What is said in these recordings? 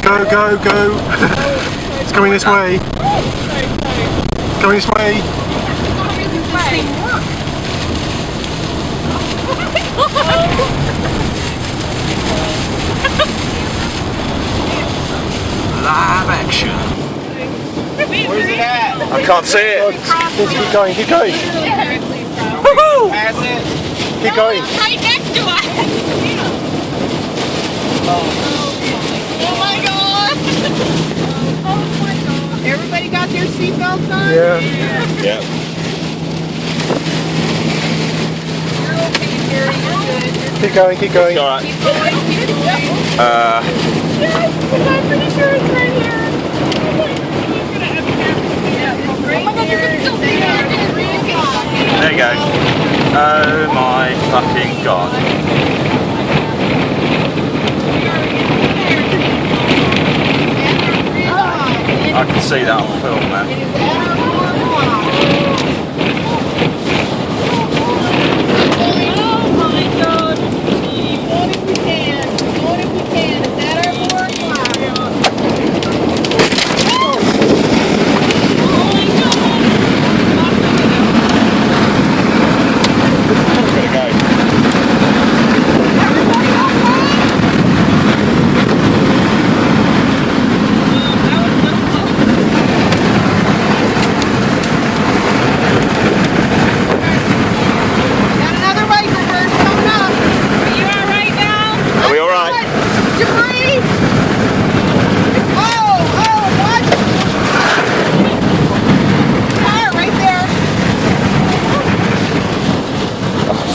Go, go, go. It's going this way. Going this way. Live action. Where's it at? I can't see it. Keep going, keep going. Woohoo! Pass it. Keep going. Right next to us. Oh my god. Oh my god. Everybody got their seatbelts on? Yeah. Yeah. You're okay, Jerry. You're good. Keep going, keep going. It's alright. Keep going, keep going. Yes, I'm pretty sure it's right here. Oh my god, you can still see it. There you go. Oh my fucking god. I can see that on film, man.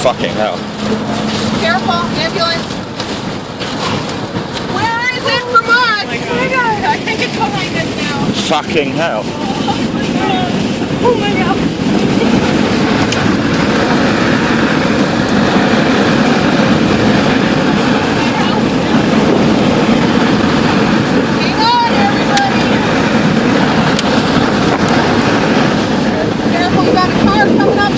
Fucking hell. Careful, ambulance. Where is it from us? Oh my god, I think it's behind us now. Fucking hell. Oh my god. Hang on, everybody. Careful, we got a car coming up.